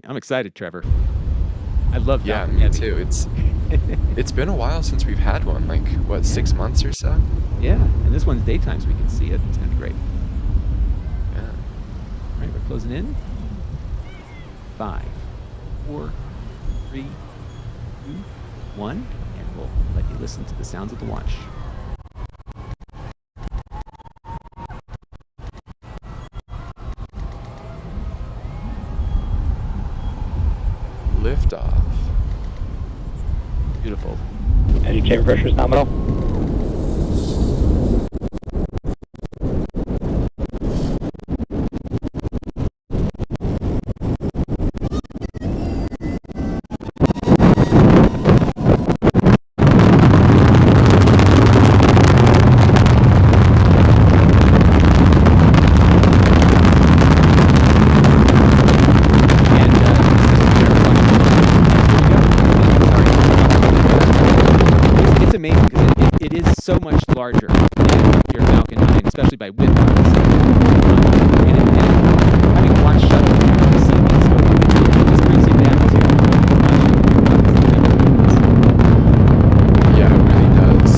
I'm excited, Trevor. I love Yeah, Falcon me Heavy. too. It's been a while since we've had one, like what, Yeah. 6 months or so? Yeah, and this one's daytime, so we can see it. It's gonna be great. Yeah. All right, we're closing in. 5, 4, 3, 2, 1, and we'll let you listen to the sounds of the launch. Liftoff. Beautiful. Engine chamber pressure is nominal. It's amazing because it is so much larger than your Falcon 9, especially by width. And having watched shuttle, you see these, it just brings you down to Yeah, it really does.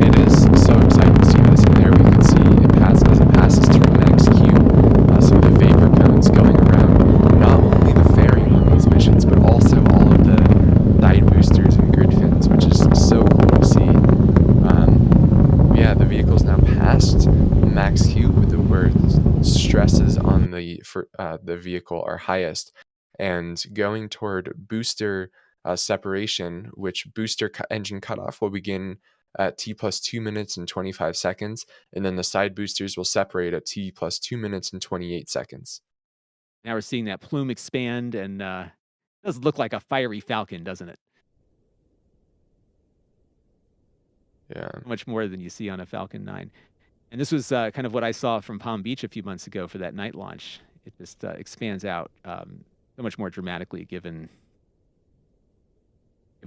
It is so exciting to see this. And there we can see as it passes through the next cube, some of the vapor cones going around not only the fairing on these missions, but also all of the side boosters and grid fins, which is so cool to see. Yeah, the vehicle's now past max Q, where stresses on the vehicle are highest, and going toward booster separation, which engine cutoff will begin at T plus 2 minutes and 25 seconds, and then the side boosters will separate at T plus 2 minutes and 28 seconds. now we're seeing that plume expand, and it does look like a fiery Falcon, doesn't it? Yeah. Much more than you see on a Falcon 9. And this was kind of what I saw from Palm Beach a few months ago for that night launch. It just expands out so much more dramatically given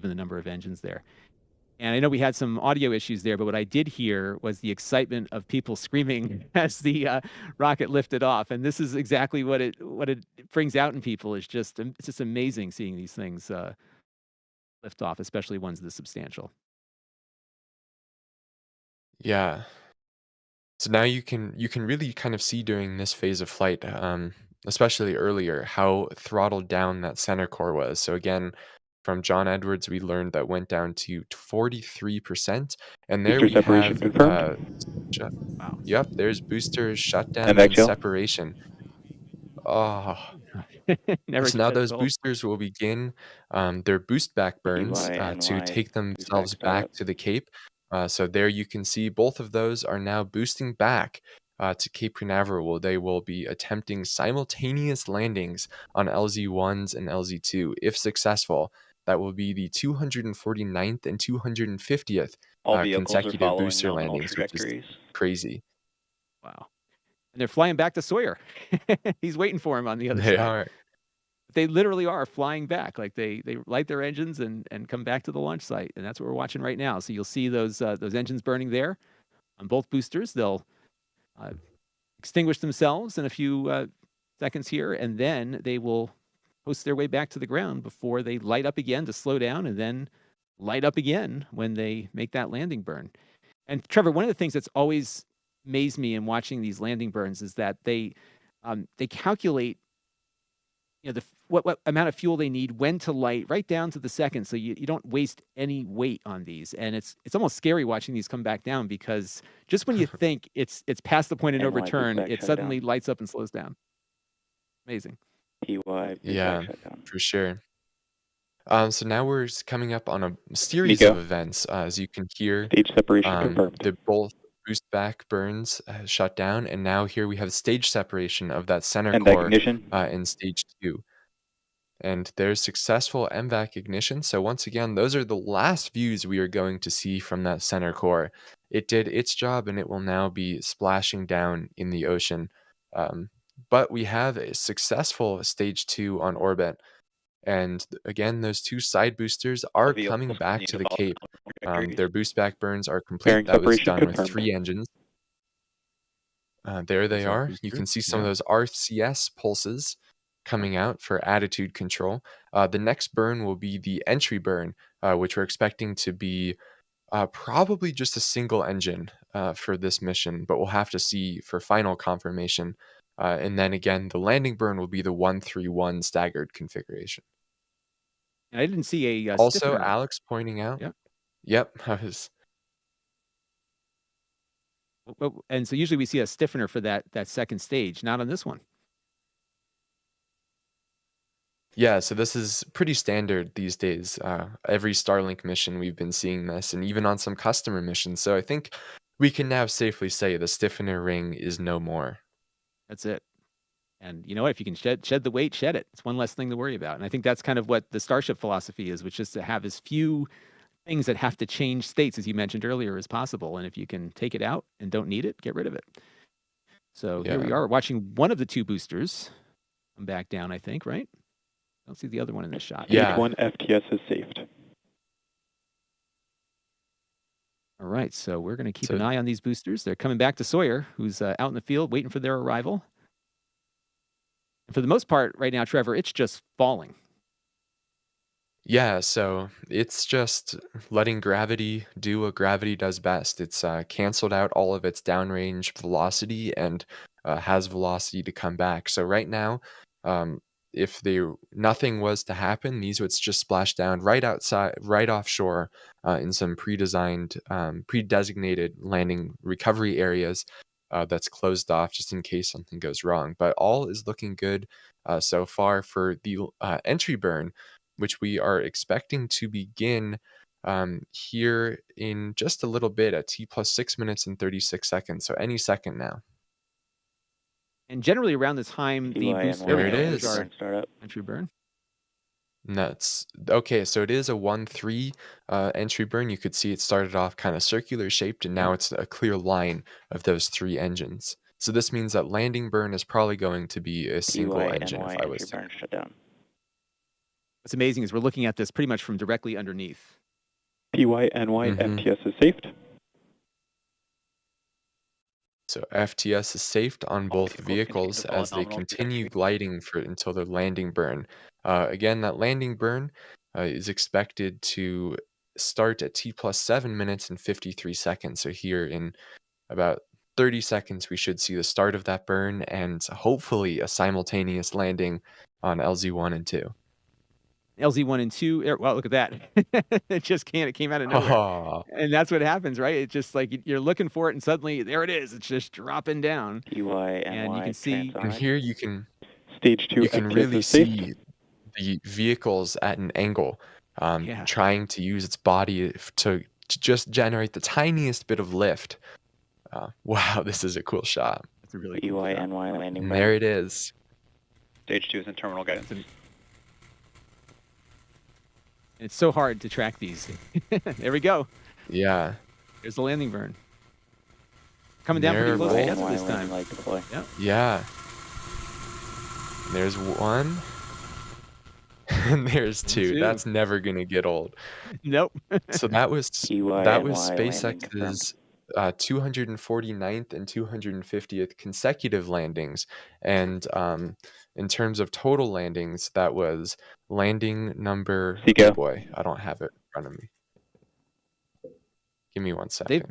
the number of engines there. And I know we had some audio issues there, but what I did hear was the excitement of people screaming as the rocket lifted off. And this is exactly what it brings out in people. Is just it's just amazing seeing these things lift off, especially ones this substantial. Yeah. So now you can really kind of see during this phase of flight, especially earlier, how throttled down that center core was. So again, from John Edwards, we learned that went down to 43%, and there Booster we separation have confirmed. shut, Wow. yep, there's booster shutdown And back and chill. separation. Oh, Never so now get those old. boosters will begin their boost back burns to EY, take boost back themselves back startup. to the Cape. So there you can see both of those are now boosting back to Cape Canaveral. They will be attempting simultaneous landings on LZ1s and LZ2. If successful, that will be the 249th and 250th All vehicles are consecutive following booster nominal landings, which is trajectories. crazy. Wow. And they're flying back to Sawyer. He's waiting for him on the other They side. are. They literally are flying back. Like they light their engines and come back to the launch site, and that's what we're watching right now. So you'll see those engines burning there on both boosters. They'll uh, extinguish themselves in a few seconds here, and then they will coast their way back to the ground before they light up again to slow down, and then light up again when they make that landing burn. And Trevor, one of the things that's always amazed me in watching these landing burns is that they calculate, you know, what amount of fuel they need, when to light, right down to the second, so you don't waste any weight on these. And it's almost scary watching these come back down, because just when you think it's past the point of no NY boost return, back it shutdown. suddenly lights up and slows down. Amazing. PY boost Yeah, back shutdown. for sure. So now we're coming up on a series Nico. of events. As you can hear, Stage separation confirmed. the both boost back burns shut down, and now here we have stage separation of that center And back core ignition. in stage 2. And there's successful MVAC ignition. So once again, those are the last views we are going to see from that center core. It did its job, and it will now be splashing down in the ocean. But we have a successful stage 2 on orbit. And again, those 2 side boosters are coming back to the Cape. Their boost back burns are complete. Fairing That was separation done with confirmed. 3 engines. There they There's our are. You booster. can see some of Yeah. those RCS pulses coming out for attitude control. The next burn will be the entry burn, which we're expecting to be probably just a single engine for this mission, but we'll have to see for final confirmation. And then again, the landing burn will be the 1-3-1 staggered configuration. And I didn't see a Also, stiffener. Alex pointing out. Yep. Yep. I was. And so usually we see a stiffener for that second stage, not on this one. Yeah, so this is pretty standard these days. Every Starlink mission we've been seeing this, and even on some customer missions. So I think we can now safely say the stiffener ring is no more. That's it. And you know what? If you can shed the weight, shed it. It's one less thing to worry about. And I think that's kind of what the Starship philosophy is, which is to have as few things that have to change states, as you mentioned earlier, as possible. And if you can take it out and don't need it, get rid of it. So here we Yeah. are watching one of the two boosters come back down, I think, right? I don't see the other one in this shot. Yeah. Stage 1 FTS is saved. All right, so we're going to keep an eye on these boosters. They're coming back to Sawyer, who's out in the field waiting for their arrival. And for the most part right now, Trevor, it's just falling. Yeah, so it's just letting gravity do what gravity does best. It's canceled out all of its downrange velocity and has velocity to come back. So right now, if nothing was to happen, these would just splash down right outside, right offshore, in some pre-designated landing recovery areas that's closed off just in case something goes wrong. But all is looking good so far for the entry burn, which we are expecting to begin here in just a little bit at T plus 6 minutes and 36 seconds. So any second now. And generally around this time, the booster There it is. Startup. entry burn. Nuts. Okay, so it is a 1-3 entry burn. You could see it started off kind of circular shaped, and now it's a clear line of those 3 engines. So this means that landing burn is probably going to be a single engine if I was to. Burn shut down. What's amazing is we're looking at this pretty much from directly underneath. PYNY FTS is saved. So FTS is saved on both vehicles as they continue gliding until the landing burn. Again, that landing burn is expected to start at T plus 7 minutes and 53 seconds. So here in about 30 seconds, we should see the start of that burn and hopefully a simultaneous landing on LZ1 and 2. LZ1 and 2, well, look at that. It just it came out of nowhere. Oh. And that's what happens, right? It's just like you're looking for it and suddenly there it is. It's just dropping down. And you can see. And here you can, Stage 2 you can FTS really is saved. see the vehicles at an angle, trying to use its body to just generate the tiniest bit of lift. Wow, this is a cool shot. That's a really cool shot. PYNY landing And burn. there it is. Stage 2 is in terminal guidance. It's so hard to track these. There we go. Yeah. There's the landing burn. Coming down pretty close together this time. Yep. Yeah. There's one. And there's two. That's never gonna get old. Nope. So that was landing SpaceX's 249th and 250th consecutive landings, and in terms of total landings, that was landing number. Oh boy, I don't have it in front of me. Give me 1 second.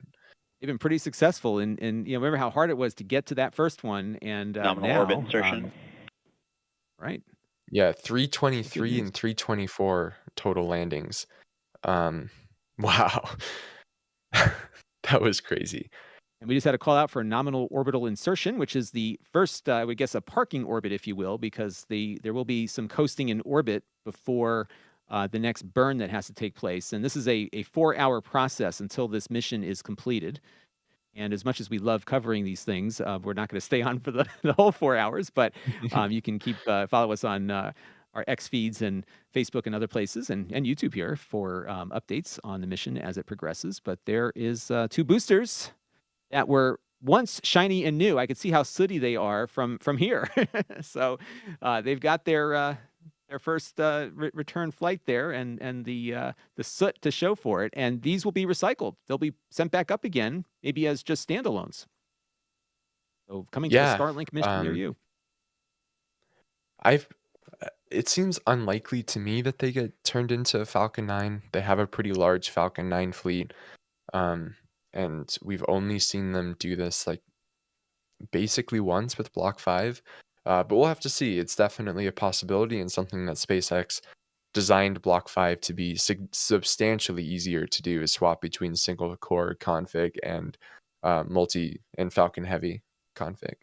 They've been pretty successful in remember how hard it was to get to that first one, and nominal orbit insertion. Right. Yeah, 323 and 324 total landings. Wow. That was crazy. And we just had a call out for a nominal orbital insertion, which is the first, I would guess, a parking orbit, if you will, because there will be some coasting in orbit before the next burn that has to take place. And this is a 4-hour process until this mission is completed. And as much as we love covering these things, we're not going to stay on for the whole 4 hours, but you can follow us on our X feeds and Facebook and other places and YouTube here for updates on the mission as it progresses. But there is 2 boosters that were once shiny and new. I could see how sooty they are from here. So they've got their first return flight there, and the soot to show for it. And these will be recycled. They'll be sent back up again, maybe as just standalones. So coming to the Starlink mission near you. It seems unlikely to me that they get turned into Falcon 9. They have a pretty large Falcon 9 fleet, and we've only seen them do this like basically once with Block 5. But we'll have to see. It's definitely a possibility and something that SpaceX designed Block 5 to be substantially easier to do, is swap between single core config and multi and Falcon Heavy config.